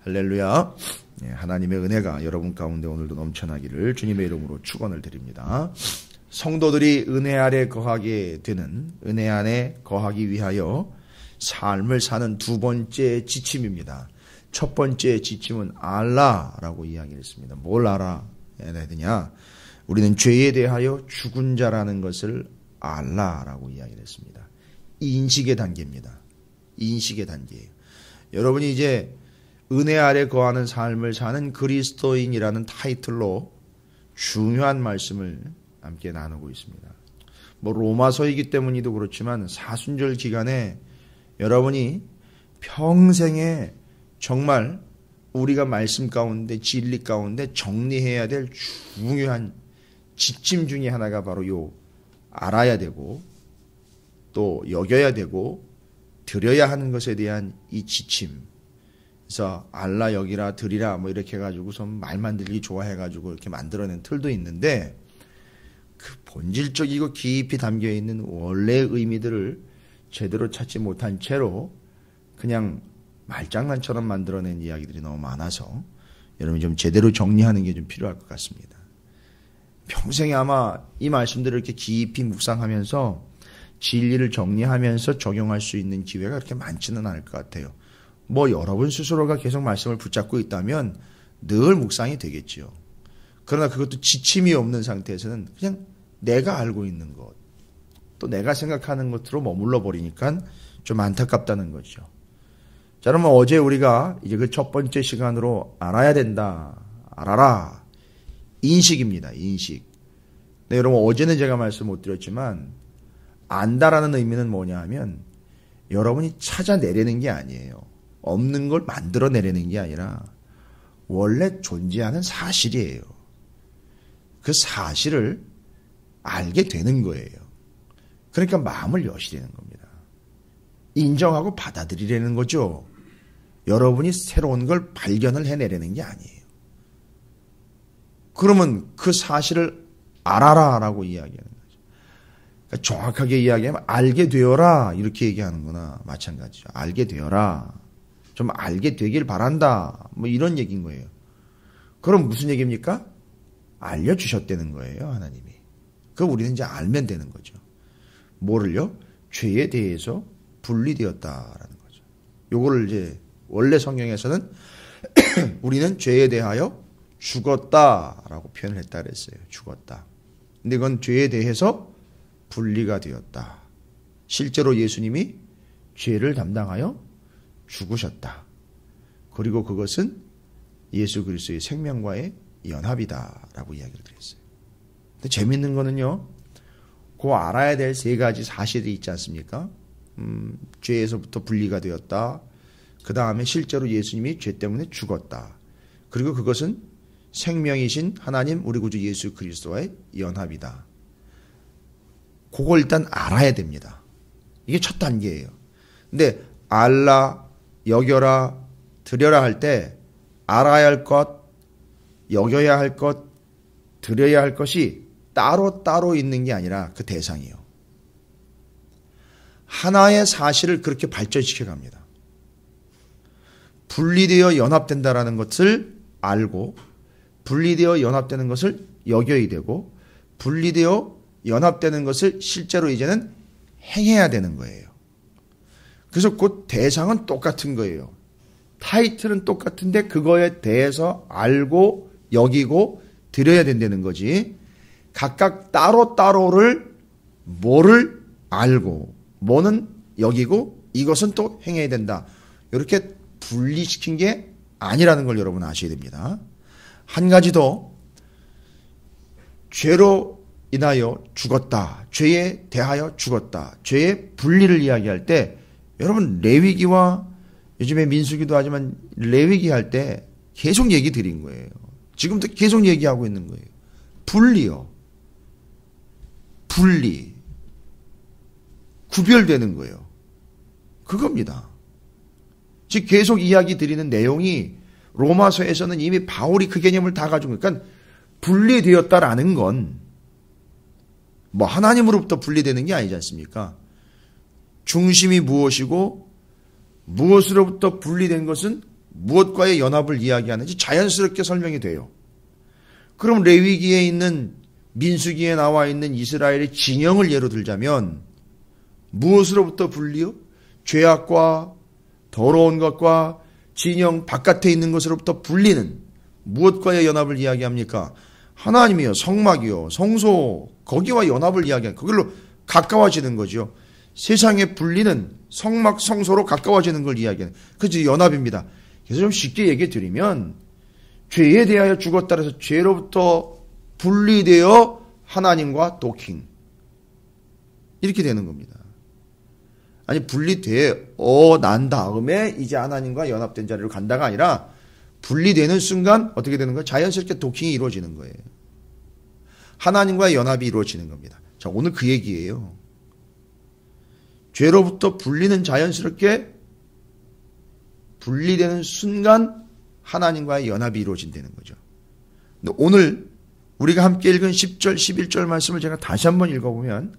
할렐루야. 하나님의 은혜가 여러분 가운데 오늘도 넘쳐나기를 주님의 이름으로 축원을 드립니다. 성도들이 은혜 아래 거하게 되는, 은혜 안에 거하기 위하여 삶을 사는 두 번째 지침입니다. 첫 번째 지침은 알라라고 이야기를 했습니다. 뭘 알아야 되냐? 우리는 죄에 대하여 죽은 자라는 것을 알라라고 이야기를 했습니다. 인식의 단계입니다. 인식의 단계예요. 여러분이 이제 은혜 아래 거하는 삶을 사는 그리스도인이라는 타이틀로 중요한 말씀을 함께 나누고 있습니다. 로마서이기 때문이도 그렇지만 사순절 기간에 여러분이 평생에 정말 우리가 말씀 가운데, 진리 가운데 정리해야 될 중요한 지침 중에 하나가 바로 알아야 되고 또 여겨야 되고 드려야 하는 것에 대한 이 지침. 그래서 알라, 여기라, 드리라 이렇게 해가지고서 말만 들기 좋아해가지고 이렇게 만들어낸 틀도 있는데 그 본질적이고 깊이 담겨있는 원래의 의미들을 제대로 찾지 못한 채로 그냥 말장난처럼 만들어낸 이야기들이 너무 많아서 여러분이 좀 제대로 정리하는 게 좀 필요할 것 같습니다. 평생에 아마 이 말씀들을 이렇게 깊이 묵상하면서 진리를 정리하면서 적용할 수 있는 기회가 그렇게 많지는 않을 것 같아요. 여러분 스스로가 계속 말씀을 붙잡고 있다면 늘 묵상이 되겠지요. 그러나 그것도 지침이 없는 상태에서는 그냥 내가 알고 있는 것, 또 내가 생각하는 것으로 머물러 버리니까 좀 안타깝다는 거죠. 자, 그러면 어제 우리가 이제 그 첫 번째 시간으로 알아야 된다, 알아라. 인식입니다. 인식. 네, 여러분 어제는 제가 말씀 못 드렸지만 안다라는 의미는 뭐냐 하면 여러분이 찾아내려는 게 아니에요. 없는 걸 만들어내려는 게 아니라 원래 존재하는 사실이에요. 그 사실을 알게 되는 거예요. 그러니까 마음을 여시려는 겁니다. 인정하고 받아들이려는 거죠. 여러분이 새로운 걸 발견을 해내려는 게 아니에요. 그러면 그 사실을 알아라라고 이야기하는 거죠. 그러니까 정확하게 이야기하면 알게 되어라 이렇게 얘기하는 거나 마찬가지죠. 알게 되어라. 좀 알게 되길 바란다. 이런 얘기인 거예요. 그럼 무슨 얘기입니까? 알려주셨다는 거예요, 하나님이. 그럼 우리는 이제 알면 되는 거죠. 뭐를요? 죄에 대해서 분리되었다라는 거죠. 요거를 이제 원래 성경에서는 우리는 죄에 대하여 죽었다라고 표현을 했다 그랬어요. 죽었다. 근데 그건 죄에 대해서 분리가 되었다. 실제로 예수님이 죄를 담당하여 죽으셨다. 그리고 그것은 예수 그리스도의 생명과의 연합이다라고 이야기를 드렸어요. 근데 재밌는 거는요, 그 알아야 될 세 가지 사실이 있지 않습니까? 죄에서부터 분리가 되었다. 그 다음에 실제로 예수님이 죄 때문에 죽었다. 그리고 그것은 생명이신 하나님 우리 구주 예수 그리스도와의 연합이다. 그걸 일단 알아야 됩니다. 이게 첫 단계예요. 근데 알라, 여겨라, 드려라 할 때 알아야 할 것, 여겨야 할 것, 드려야 할 것이 따로 있는 게 아니라 그 대상이에요. 하나의 사실을 그렇게 발전시켜 갑니다. 분리되어 연합된다라는 것을 알고 분리되어 연합되는 것을 여겨야 되고 분리되어 연합되는 것을 실제로 이제는 행해야 되는 거예요. 그래서 그 대상은 똑같은 거예요. 타이틀은 똑같은데 그거에 대해서 알고 여기고 드려야 된다는 거지. 각각 따로따로를 뭐를 알고 뭐는 여기고 이것은 또 행해야 된다. 이렇게 분리시킨 게 아니라는 걸 여러분 아셔야 됩니다. 한 가지 더, 죄로 인하여 죽었다. 죄에 대하여 죽었다. 죄의 분리를 이야기할 때 여러분 레위기와 요즘에 민수기도 하지만 레위기 할 때 계속 얘기 드린 거예요. 지금도 계속 얘기하고 있는 거예요. 분리요. 분리. 구별되는 거예요. 그겁니다. 즉 계속 이야기 드리는 내용이 로마서에서는 이미 바울이 그 개념을 다 가지고 그러니까 분리되었다라는 건 하나님으로부터 분리되는 게 아니지 않습니까? 중심이 무엇이고 무엇으로부터 분리된 것은 무엇과의 연합을 이야기하는지 자연스럽게 설명이 돼요. 그럼 레위기에 있는 민수기에 나와 있는 이스라엘의 진영을 예로 들자면 무엇으로부터 분리요? 죄악과 더러운 것과 진영 바깥에 있는 것으로부터 분리는 무엇과의 연합을 이야기합니까? 하나님이요, 성막이요, 성소 거기와 연합을 이야기하는 그걸로 가까워지는 거죠. 세상의 분리는 성막, 성소로 가까워지는 걸 이야기하는 그것이 연합입니다. 그래서 좀 쉽게 얘기해 드리면 죄에 대하여 죽었다 해서 죄로부터 분리되어 하나님과 도킹 이렇게 되는 겁니다. 아니 분리되어 난 다음에 이제 하나님과 연합된 자리로 간다가 아니라 분리되는 순간 어떻게 되는 거예요? 자연스럽게 도킹이 이루어지는 거예요. 하나님과의 연합이 이루어지는 겁니다. 자, 오늘 그 얘기예요. 죄로부터 분리는 자연스럽게 분리되는 순간 하나님과의 연합이 이루어진다는 거죠. 근데 오늘 우리가 함께 읽은 10절, 11절 말씀을 제가 다시 한번 읽어보면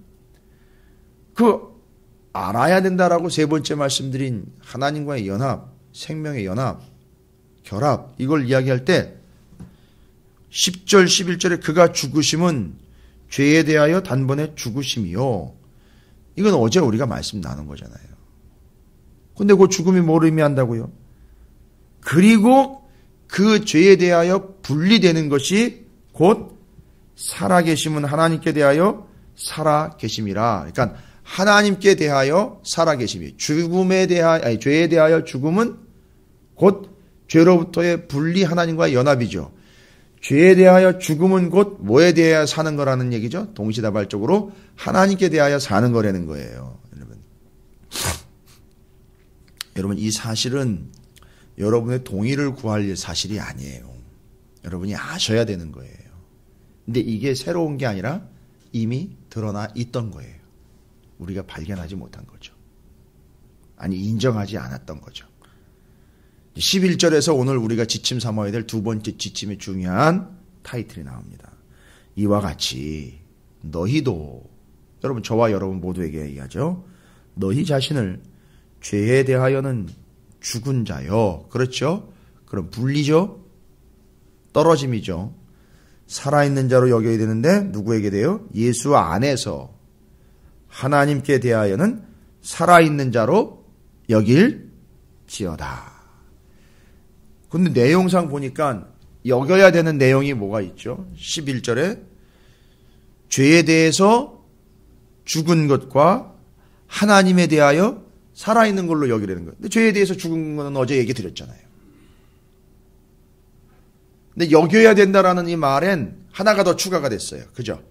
그 알아야 된다라고 세 번째 말씀드린 하나님과의 연합, 생명의 연합, 결합 이걸 이야기할 때 10절, 11절에 그가 죽으심은 죄에 대하여 단번에 죽으심이요. 이건 어제 우리가 말씀 나눈 거잖아요. 근데 그 죽음이 뭘 의미한다고요? 그리고 그 죄에 대하여 분리되는 것이 곧 살아계심은 하나님께 대하여 살아계심이라. 그러니까 하나님께 대하여 살아계심이 죽음에 대하여 아니 죄에 대하여 죽음은 곧 죄로부터의 분리 하나님과의 연합이죠. 죄에 대하여 죽음은 곧 뭐에 대하여 사는 거라는 얘기죠. 동시다발적으로 하나님께 대하여 사는 거라는 거예요. 여러분 이 사실은 여러분의 동의를 구할 사실이 아니에요. 여러분이 아셔야 되는 거예요. 근데 이게 새로운 게 아니라 이미 드러나 있던 거예요. 우리가 발견하지 못한 거죠. 아니 인정하지 않았던 거죠. 11절에서 오늘 우리가 지침 삼아야 될 두 번째 지침의 중요한 타이틀이 나옵니다. 이와 같이 너희도 여러분 저와 여러분 모두에게 얘기하죠. 너희 자신을 죄에 대하여는 죽은 자요. 그렇죠? 그럼 분리죠. 떨어짐이죠. 살아있는 자로 여겨야 되는데 누구에게 돼요? 예수 안에서 하나님께 대하여는 살아있는 자로 여길지어다. 근데 내용상 보니까 여겨야 되는 내용이 뭐가 있죠? 11절에 죄에 대해서 죽은 것과 하나님에 대하여 살아있는 걸로 여기라는 거예요. 근데 죄에 대해서 죽은 건 어제 얘기 드렸잖아요. 근데 여겨야 된다라는 이 말엔 하나가 더 추가가 됐어요. 그죠?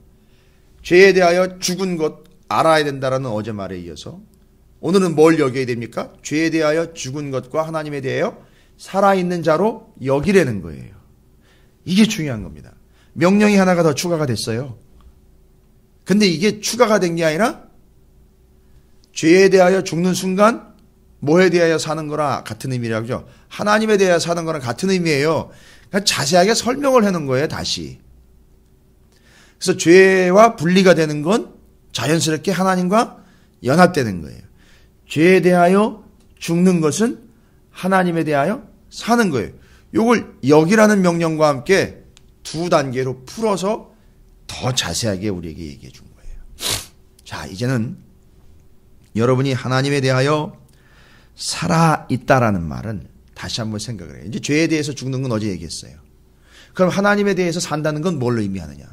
죄에 대하여 죽은 것 알아야 된다라는 어제 말에 이어서 오늘은 뭘 여겨야 됩니까? 죄에 대하여 죽은 것과 하나님에 대하여 살아있는 자로 여기라는 거예요. 이게 중요한 겁니다. 명령이 하나가 더 추가가 됐어요. 근데 이게 추가가 된 게 아니라 죄에 대하여 죽는 순간 뭐에 대하여 사는 거랑 같은 의미라고 하죠. 하나님에 대하여 사는 거랑 같은 의미예요. 그러니까 자세하게 설명을 해놓은 거예요. 다시. 그래서 죄와 분리가 되는 건 자연스럽게 하나님과 연합되는 거예요. 죄에 대하여 죽는 것은 하나님에 대하여 사는 거예요. 이걸 여기라는 명령과 함께 두 단계로 풀어서 더 자세하게 우리에게 얘기해 준 거예요. 자, 이제는 여러분이 하나님에 대하여 살아있다라는 말은 다시 한번 생각을 해요. 이제 죄에 대해서 죽는 건 어제 얘기했어요. 그럼 하나님에 대해서 산다는 건 뭘 의미하느냐?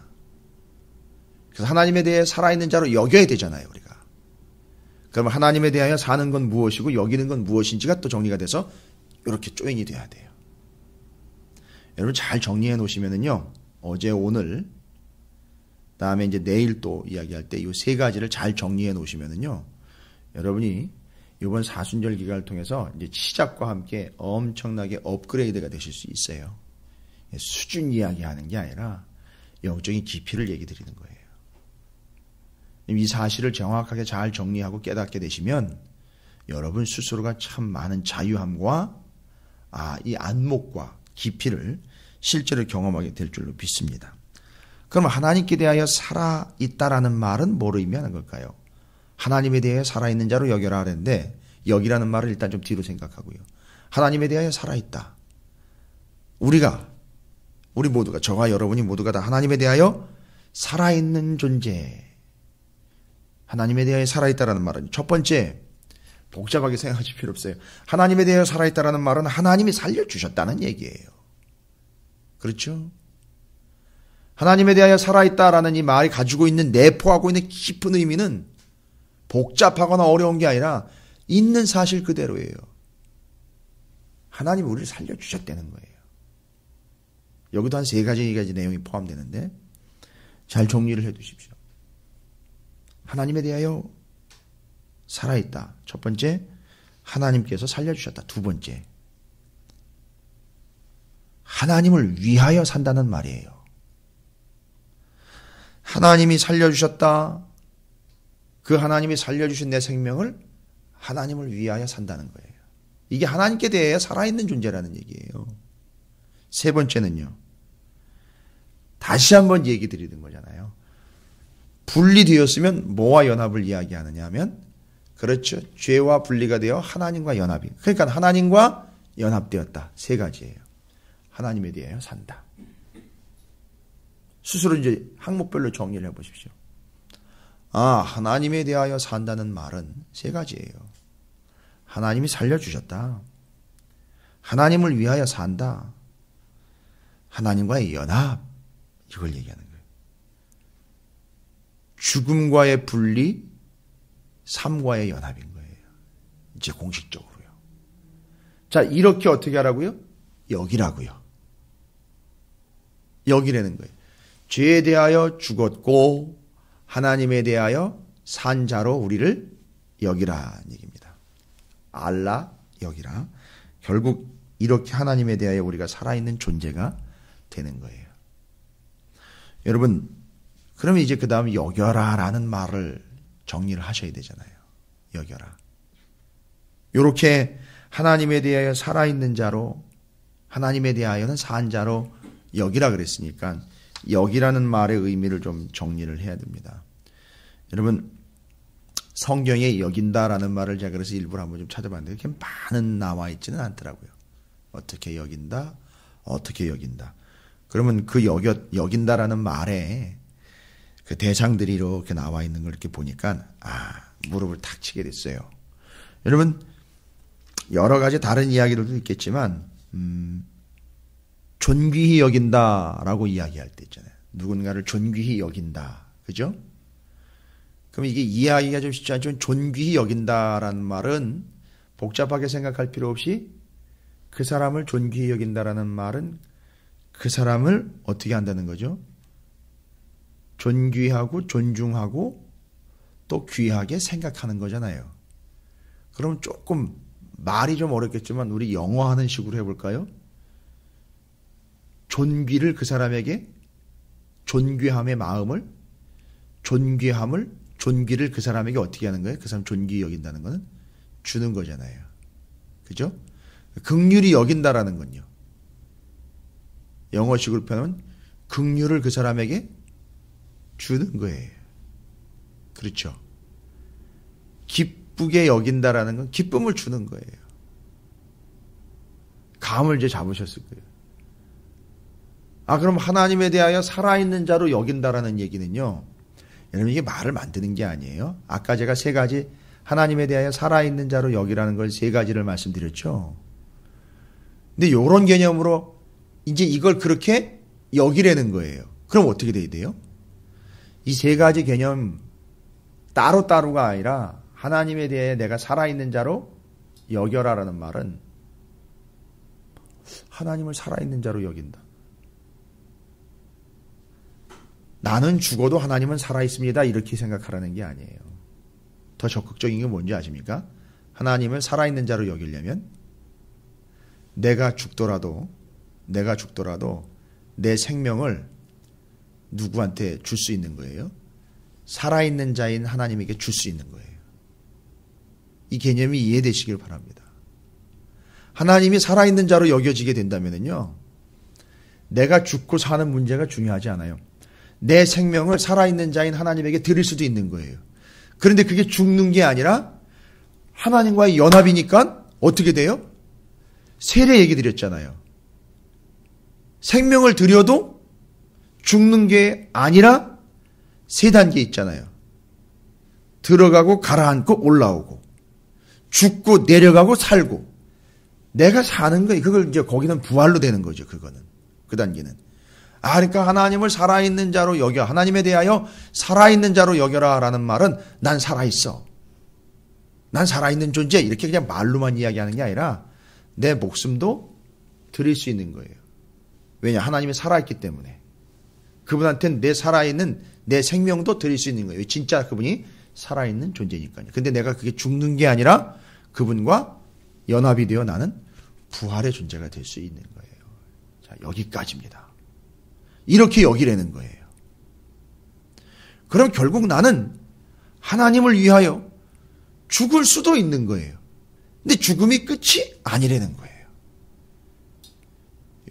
그래서 하나님에 대해 살아있는 자로 여겨야 되잖아요, 우리가. 그러면 하나님에 대하여 사는 건 무엇이고 여기는 건 무엇인지가 또 정리가 돼서 이렇게 조인이 돼야 돼요. 여러분 잘 정리해 놓으시면은요, 어제 오늘 다음에 이제 내일 또 이야기할 때 이 세 가지를 잘 정리해 놓으시면은요, 여러분이 이번 사순절 기간을 통해서 이제 시작과 함께 엄청나게 업그레이드가 되실 수 있어요. 수준 이야기하는 게 아니라 영적인 깊이를 얘기 드리는 거예요. 이 사실을 정확하게 잘 정리하고 깨닫게 되시면 여러분 스스로가 참 많은 자유함과 이 안목과 깊이를 실제로 경험하게 될 줄로 믿습니다. 그럼 하나님께 대하여 살아있다라는 말은 뭘 의미하는 걸까요? 하나님에 대해 살아있는 자로 여겨라 하는데 여기라는 말을 일단 좀 뒤로 생각하고요. 하나님에 대하여 살아있다. 우리 모두가, 저와 여러분이 모두가 다 하나님에 대하여 살아있는 존재. 하나님에 대하여 살아있다라는 말은 첫 번째, 복잡하게 생각하실 필요 없어요. 하나님에 대하여 살아있다라는 말은 하나님이 살려주셨다는 얘기예요. 그렇죠? 하나님에 대하여 살아있다라는 이 말이 가지고 있는, 내포하고 있는 깊은 의미는 복잡하거나 어려운 게 아니라 있는 사실 그대로예요. 하나님이 우리를 살려주셨다는 거예요. 여기도 한 3가지 내용이 포함되는데 잘 정리를 해 두십시오. 하나님에 대하여 살아있다. 첫 번째, 하나님께서 살려주셨다. 두 번째, 하나님을 위하여 산다는 말이에요. 하나님이 살려주셨다. 그 하나님이 살려주신 내 생명을 하나님을 위하여 산다는 거예요. 이게 하나님께 대해 살아있는 존재라는 얘기예요. 세 번째는요, 다시 한번 얘기 드리는 거잖아요. 분리되었으면 뭐와 연합을 이야기하느냐 하면, 그렇죠, 죄와 분리가 되어 하나님과 연합이, 그러니까 하나님과 연합되었다. 3가지예요. 하나님에 대하여 산다. 스스로 이제 항목별로 정리를 해보십시오. 하나님에 대하여 산다는 말은 3가지예요. 하나님이 살려주셨다. 하나님을 위하여 산다. 하나님과의 연합. 이걸 얘기하는 거예요. 죽음과의 분리, 삶과의 연합인 거예요. 이제 공식적으로요. 자, 이렇게 어떻게 하라고요? 여기라고요. 여기라는 거예요. 죄에 대하여 죽었고 하나님에 대하여 산 자로 우리를 여기라는 얘기입니다. 알라, 여기라. 결국 이렇게 하나님에 대하여 우리가 살아있는 존재가 되는 거예요. 여러분, 그러면 이제 그 다음 여겨라 라는 말을 정리를 하셔야 되잖아요. 여겨라. 이렇게 하나님에 대하여 살아있는 자로, 하나님에 대하여는 산 자로 여기라 그랬으니까 여기라는 말의 의미를 좀 정리를 해야 됩니다. 여러분, 성경에 여긴다라는 말을 제가 그래서 일부러 한번 좀 찾아봤는데 그렇게 많은 나와 있지는 않더라고요. 어떻게 여긴다, 어떻게 여긴다. 그러면 그 여긴다라는 말에 그 대상들이 이렇게 나와 있는 걸 이렇게 보니까 무릎을 탁 치게 됐어요. 여러분, 여러 가지 다른 이야기들도 있겠지만 존귀히 여긴다라고 이야기할 때 있잖아요. 누군가를 존귀히 여긴다. 그죠? 그럼 이게 이해하기가 좀 쉽지 않지만 존귀히 여긴다라는 말은 복잡하게 생각할 필요 없이 그 사람을 존귀히 여긴다라는 말은 그 사람을 어떻게 한다는 거죠? 존귀하고 존중하고 또 귀하게 생각하는 거잖아요. 그럼 조금 말이 좀 어렵겠지만 우리 영어하는 식으로 해볼까요? 존귀를 그 사람에게, 존귀함의 마음을, 존귀를 그 사람에게 어떻게 하는 거예요? 그 사람 존귀히 여긴다는 거는 주는 거잖아요. 그죠? 긍휼히 여긴다라는 건요. 영어식으로 표현하면 긍휼을 그 사람에게 주는 거예요. 그렇죠? 기쁘게 여긴다라는 건 기쁨을 주는 거예요. 감을 이제 잡으셨을 거예요. 그럼 하나님에 대하여 살아있는 자로 여긴다라는 얘기는요, 여러분 이게 말을 만드는 게 아니에요. 아까 제가 3가지 하나님에 대하여 살아있는 자로 여기라는 걸 3가지를 말씀드렸죠. 근데 이런 개념으로 이제 이걸 그렇게 여기라는 거예요. 그럼 어떻게 돼야 돼요? 이 3가지 개념 따로따로가 아니라 하나님에 대해 내가 살아있는 자로 여겨라라는 말은 하나님을 살아있는 자로 여긴다. 나는 죽어도 하나님은 살아있습니다. 이렇게 생각하라는 게 아니에요. 더 적극적인 게 뭔지 아십니까? 하나님을 살아있는 자로 여기려면 내가 죽더라도 내 생명을 누구한테 줄 수 있는 거예요? 살아있는 자인 하나님에게 줄 수 있는 거예요. 이 개념이 이해되시길 바랍니다. 하나님이 살아있는 자로 여겨지게 된다면요, 내가 죽고 사는 문제가 중요하지 않아요. 내 생명을 살아있는 자인 하나님에게 드릴 수도 있는 거예요. 그런데 그게 죽는 게 아니라 하나님과의 연합이니까 어떻게 돼요? 세례 얘기 드렸잖아요. 생명을 들여도 죽는 게 아니라 세 단계 있잖아요. 들어가고 가라앉고 올라오고 죽고 내려가고 살고 내가 사는 거예요. 그걸 이제 거기는 부활로 되는 거죠. 그거는 그 단계는. 그러니까 하나님을 살아있는 자로 여겨 하나님에 대하여 살아있는 자로 여겨라라는 말은 난 살아있어. 난 살아있는 존재 이렇게 그냥 말로만 이야기하는 게 아니라 내 목숨도 드릴 수 있는 거예요. 왜냐 하나님이 살아있기 때문에 그분한테는 내 살아있는 내 생명도 드릴 수 있는 거예요. 진짜 그분이 살아있는 존재니까요. 근데 내가 그게 죽는 게 아니라 그분과 연합이 되어 나는 부활의 존재가 될 수 있는 거예요. 자, 여기까지입니다. 이렇게 여기라는 거예요. 그럼 결국 나는 하나님을 위하여 죽을 수도 있는 거예요. 근데 죽음이 끝이 아니라는 거예요.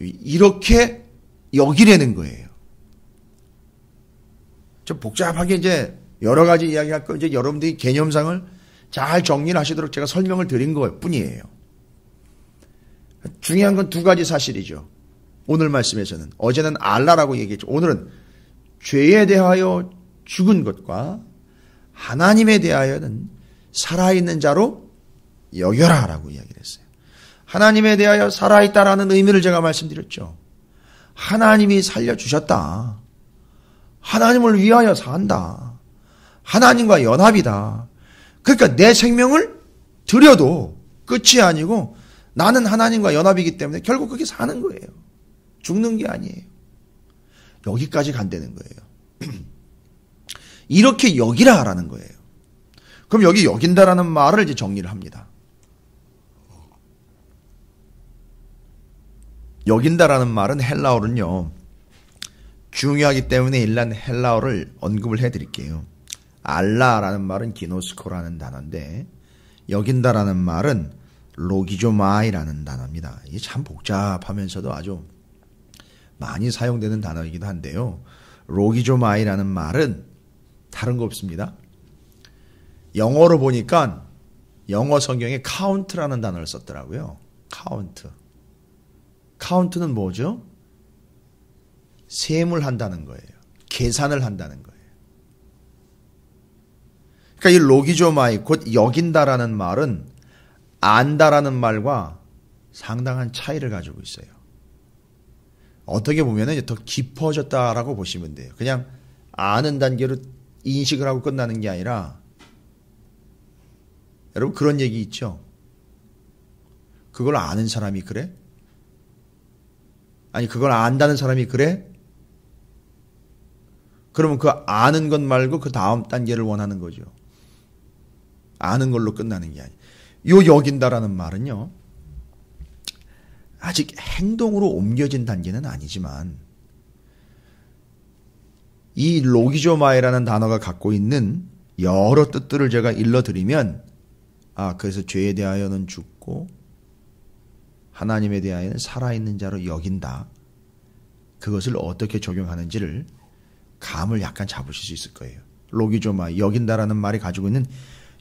이렇게 여기라는 거예요. 좀 복잡하게 이제 여러 가지 이야기할 거 이제 여러분들이 개념상을 잘 정리를 하시도록 제가 설명을 드린 것 뿐이에요. 중요한 건 두 가지 사실이죠. 오늘 말씀에서는 어제는 알라라고 얘기했죠. 오늘은 죄에 대하여 죽은 것과 하나님에 대하여는 살아있는 자로 여겨라라고 이야기를 했어요. 하나님에 대하여 살아있다라는 의미를 제가 말씀드렸죠. 하나님이 살려주셨다. 하나님을 위하여 산다. 하나님과 연합이다. 그러니까 내 생명을 드려도 끝이 아니고 나는 하나님과 연합이기 때문에 결국 그게 사는 거예요. 죽는 게 아니에요. 여기까지 간다는 거예요. 이렇게 여기라라는 거예요. 그럼 여기 여긴다라는 말을 이제 정리를 합니다. 여긴다라는 말은 헬라어는요. 중요하기 때문에 일단 헬라어를 언급을 해드릴게요. 알라라는 말은 기노스코라는 단어인데 여긴다라는 말은 로기조마이라는 단어입니다. 이게 참 복잡하면서도 아주 많이 사용되는 단어이기도 한데요. 로기조마이라는 말은 다른 거 없습니다. 영어로 보니까 영어 성경에 카운트라는 단어를 썼더라고요. 카운트. 카운트는 뭐죠? 셈을 한다는 거예요. 계산을 한다는 거예요. 그러니까 이 로기조마이 곧 여긴다라는 말은 안다라는 말과 상당한 차이를 가지고 있어요. 어떻게 보면 더 깊어졌다라고 보시면 돼요. 그냥 아는 단계로 인식을 하고 끝나는 게 아니라 여러분 그런 얘기 있죠. 그걸 아는 사람이 그래? 아니 그걸 안다는 사람이 그래? 그러면 그 아는 것 말고 그 다음 단계를 원하는 거죠. 아는 걸로 끝나는 게 아니에요. 요 여긴다라는 말은요. 아직 행동으로 옮겨진 단계는 아니지만 이 로기조마이라는 단어가 갖고 있는 여러 뜻들을 제가 일러드리면 그래서 죄에 대하여는 죽고 하나님에 대하여는 살아있는 자로 여긴다. 그것을 어떻게 적용하는지를 감을 약간 잡으실 수 있을 거예요. 로기조마이, 여긴다라는 말이 가지고 있는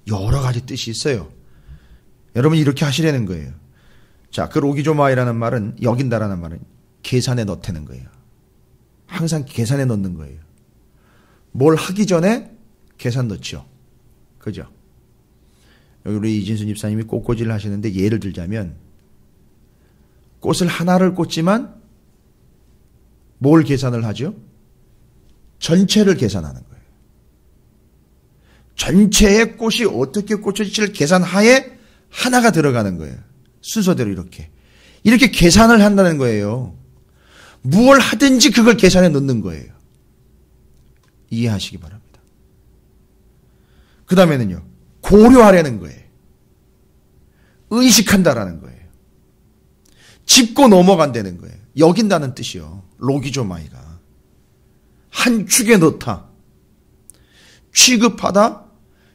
여러 가지 뜻이 있어요. 여러분 이렇게 하시라는 거예요. 자, 그 로기조마이라는 말은 여긴다라는 말은 계산에 넣다는 거예요. 항상 계산에 넣는 거예요. 뭘 하기 전에 계산 넣죠. 그죠? 여기 우리 이진수 집사님이 꽃꽂이를 하시는데 예를 들자면 꽃을 하나를 꽂지만 뭘 계산을 하죠? 전체를 계산하는 거예요. 전체의 꽃이 어떻게 꽂혀질지를 계산하에 하나가 들어가는 거예요. 순서대로 이렇게 계산을 한다는 거예요. 무엇을 하든지 그걸 계산에 넣는 거예요. 이해하시기 바랍니다. 그 다음에는요. 고려하려는 거예요. 의식한다라는 거예요. 짚고 넘어간다는 거예요. 여긴다는 뜻이요. 로기조마이가. 한 축에 넣다. 취급하다.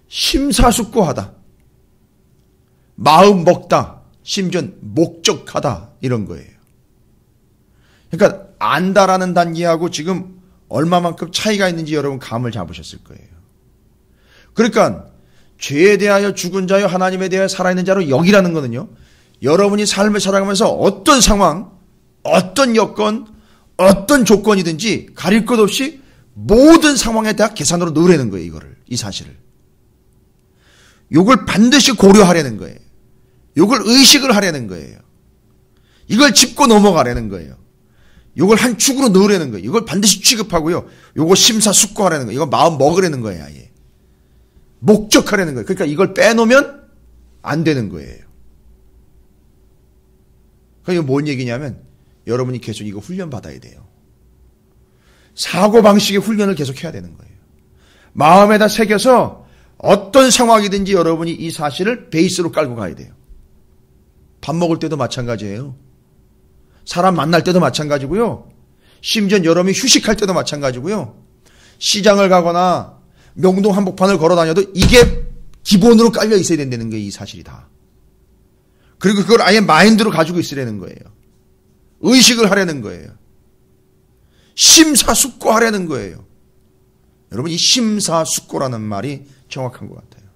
심사숙고하다. 마음 먹다. 심지어 목적하다. 이런 거예요. 그러니까 안다라는 단계하고 지금 얼마만큼 차이가 있는지 여러분 감을 잡으셨을 거예요. 그러니까 죄에 대하여 죽은 자요 하나님에 대하여 살아있는 자로 여기라는 거는요. 여러분이 삶을 살아가면서 어떤 상황, 어떤 여건, 어떤 조건이든지 가릴 것 없이 모든 상황에 대한 계산으로 넣으라는 거예요. 이거를, 이 사실을. 이걸 반드시 고려하려는 거예요. 이걸 의식을 하려는 거예요. 이걸 짚고 넘어가려는 거예요. 이걸 한 축으로 넣으라는 거예요. 이걸 반드시 취급하고요. 이거 심사숙고하라는 거예요. 이거 마음 먹으라는 거예요. 아예. 목적하라는 거예요. 그러니까 이걸 빼놓으면 안 되는 거예요. 그러니까 이게 뭔 얘기냐면 여러분이 계속 이거 훈련 받아야 돼요. 사고방식의 훈련을 계속 해야 되는 거예요. 마음에다 새겨서 어떤 상황이든지 여러분이 이 사실을 베이스로 깔고 가야 돼요. 밥 먹을 때도 마찬가지예요. 사람 만날 때도 마찬가지고요. 심지어 여러분이 휴식할 때도 마찬가지고요. 시장을 가거나 명동 한복판을 걸어 다녀도 이게 기본으로 깔려 있어야 된다는 거예요. 이 사실이 다. 그리고 그걸 아예 마인드로 가지고 있으라는 거예요. 의식을 하려는 거예요. 심사숙고하려는 거예요. 여러분, 이 심사숙고라는 말이 정확한 것 같아요.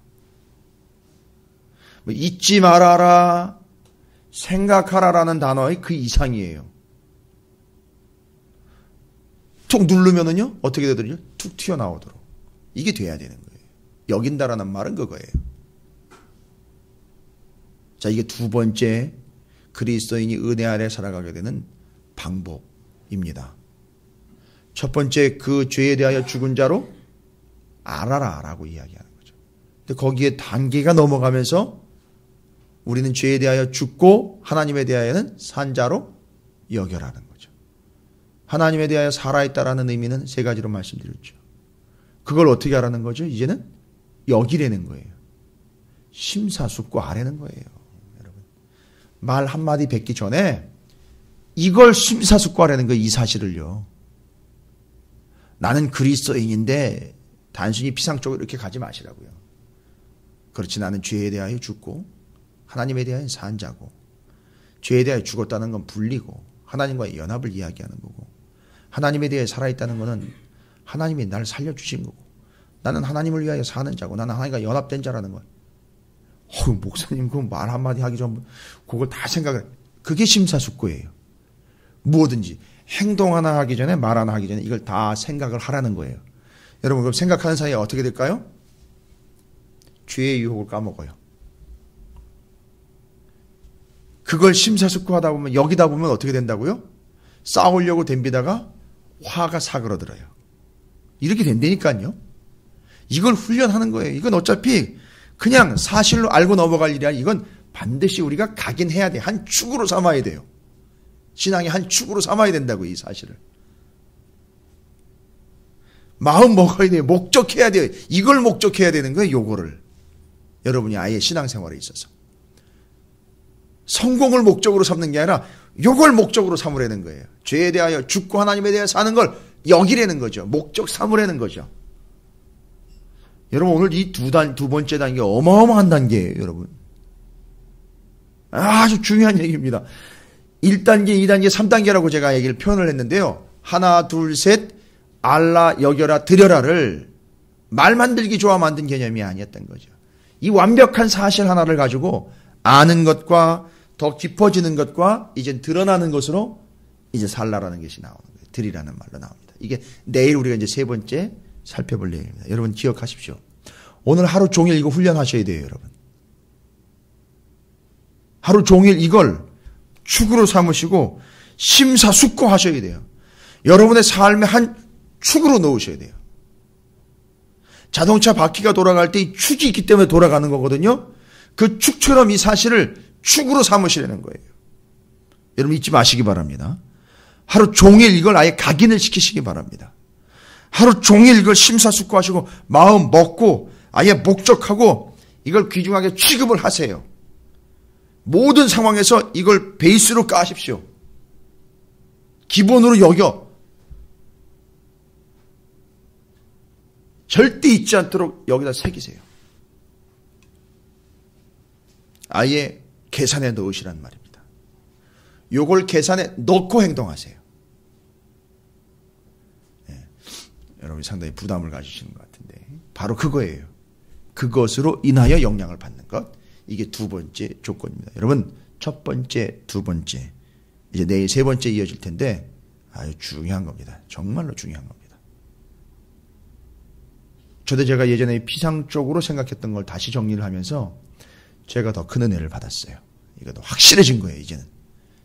뭐 잊지 말아라, 생각하라라는 단어의 그 이상이에요. 툭 누르면은요, 어떻게 되더니요? 툭 튀어나오도록. 이게 돼야 되는 거예요. 여긴다라는 말은 그거예요. 자, 이게 두 번째 그리스도인이 은혜 아래 살아가게 되는 방법입니다. 첫 번째, 그 죄에 대하여 죽은 자로 알아라 라고 이야기하는 거죠. 근데 거기에 단계가 넘어가면서 우리는 죄에 대하여 죽고 하나님에 대하여는 산 자로 여겨라는 거죠. 하나님에 대하여 살아있다라는 의미는 세 가지로 말씀드렸죠. 그걸 어떻게 하라는 거죠? 이제는 여기라는 거예요. 심사숙고하라는 거예요. 여러분, 말 한마디 뱉기 전에 이걸 심사숙고하라는 거예요. 이 사실을요. 나는 그리스도인인데 단순히 피상적으로 이렇게 가지 마시라고요. 그렇지, 나는 죄에 대하여 죽고 하나님에 대하여 산 자고, 죄에 대하여 죽었다는 건 불리고 하나님과의 연합을 이야기하는 거고, 하나님에 대해 살아있다는 것은 하나님이 나를 살려주신 거고, 나는 하나님을 위하여 사는 자고, 나는 하나님과 연합된 자라는 거. 목사님 그 말 한마디 하기 전 그걸 다 생각을, 그게 심사숙고예요. 무엇든지 행동 하나 하기 전에 말 하나 하기 전에 이걸 다 생각을 하라는 거예요. 여러분, 그럼 생각하는 사이에 어떻게 될까요? 죄의 유혹을 까먹어요. 그걸 심사숙고하다 보면, 여기다 보면 어떻게 된다고요? 싸우려고 덤비다가 화가 사그러들어요. 이렇게 된다니까요. 이걸 훈련하는 거예요. 이건 어차피 그냥 사실로 알고 넘어갈 일이 아니라 이건 반드시 우리가 각인해야 돼. 한 축으로 삼아야 돼요. 신앙의 한 축으로 삼아야 된다고, 이 사실을. 마음 먹어야 돼요. 목적해야 돼요. 이걸 목적해야 되는 거예요. 요거를. 여러분이 아예 신앙생활에 있어서. 성공을 목적으로 삼는 게 아니라 요걸 목적으로 삼으라는 거예요. 죄에 대하여 죽고 하나님에 대하여 사는 걸 여기라는 거죠. 목적 삼으라는 거죠. 여러분, 오늘 이 두 번째 단계 어마어마한 단계예요. 여러분. 아주 중요한 얘기입니다. 1단계, 2단계, 3단계라고 제가 얘기를 표현을 했는데요. 하나, 둘, 셋, 알라, 여겨라, 드려라를 말 만들기 좋아 만든 개념이 아니었던 거죠. 이 완벽한 사실 하나를 가지고 아는 것과 더 깊어지는 것과 이제 드러나는 것으로 이제 살라라는 것이 나오는 거예요. 드리라는 말로 나옵니다. 이게 내일 우리가 이제 세 번째 살펴볼 내용입니다. 여러분 기억하십시오. 오늘 하루 종일 이거 훈련하셔야 돼요, 여러분. 하루 종일 이걸 축으로 삼으시고 심사숙고하셔야 돼요. 여러분의 삶의 한 축으로 넣으셔야 돼요. 자동차 바퀴가 돌아갈 때 이 축이 있기 때문에 돌아가는 거거든요. 그 축처럼 이 사실을 축으로 삼으시라는 거예요. 여러분 잊지 마시기 바랍니다. 하루 종일 이걸 아예 각인을 시키시기 바랍니다. 하루 종일 이걸 심사숙고하시고 마음 먹고 아예 목적하고 이걸 귀중하게 취급을 하세요. 모든 상황에서 이걸 베이스로 까십시오. 기본으로 여겨. 절대 잊지 않도록 여기다 새기세요. 아예 계산에 넣으시란 말입니다. 요걸 계산에 넣고 행동하세요. 네. 여러분이 상당히 부담을 가지시는 것 같은데 바로 그거예요. 그것으로 인하여 영향을 받는 것. 이게 두 번째 조건입니다. 여러분 첫 번째, 두 번째, 이제 내일 세 번째 이어질 텐데 아주 중요한 겁니다. 정말로 중요한 겁니다. 저도 제가 예전에 피상적으로 생각했던 걸 다시 정리를 하면서 제가 더 큰 은혜를 받았어요. 이것도 확실해진 거예요. 이제는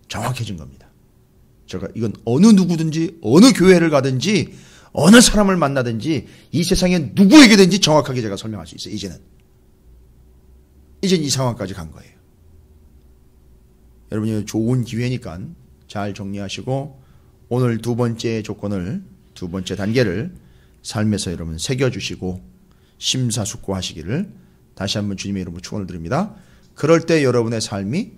정확해진 겁니다. 제가 이건 어느 누구든지 어느 교회를 가든지 어느 사람을 만나든지 이 세상에 누구에게든지 정확하게 제가 설명할 수 있어요. 이제는 이 상황까지 간 거예요. 여러분이 좋은 기회니까 잘 정리하시고 오늘 두 번째 조건을, 두 번째 단계를 삶에서 여러분 새겨주시고 심사숙고하시기를 다시 한번 주님의 이름으로 축원을 드립니다. 그럴 때 여러분의 삶이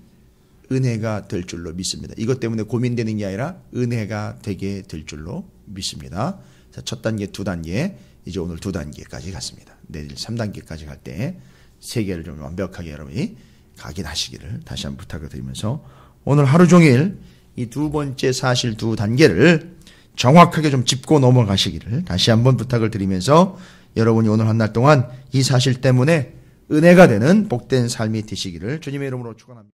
은혜가 될 줄로 믿습니다. 이것 때문에 고민되는 게 아니라 은혜가 되게 될 줄로 믿습니다. 자, 첫 단계, 두 단계, 이제 오늘 두 단계까지 갔습니다. 내일 3단계까지 갈 때 세 개를 좀 완벽하게 여러분이 각인하시기를 다시 한번 부탁을 드리면서 오늘 하루 종일 이 두 번째 사실 두 단계를 정확하게 좀 짚고 넘어가시기를 다시 한번 부탁을 드리면서 여러분이 오늘 한 날 동안 이 사실 때문에 은혜가 되는 복된 삶이 되시기를 주님의 이름으로 축원합니다.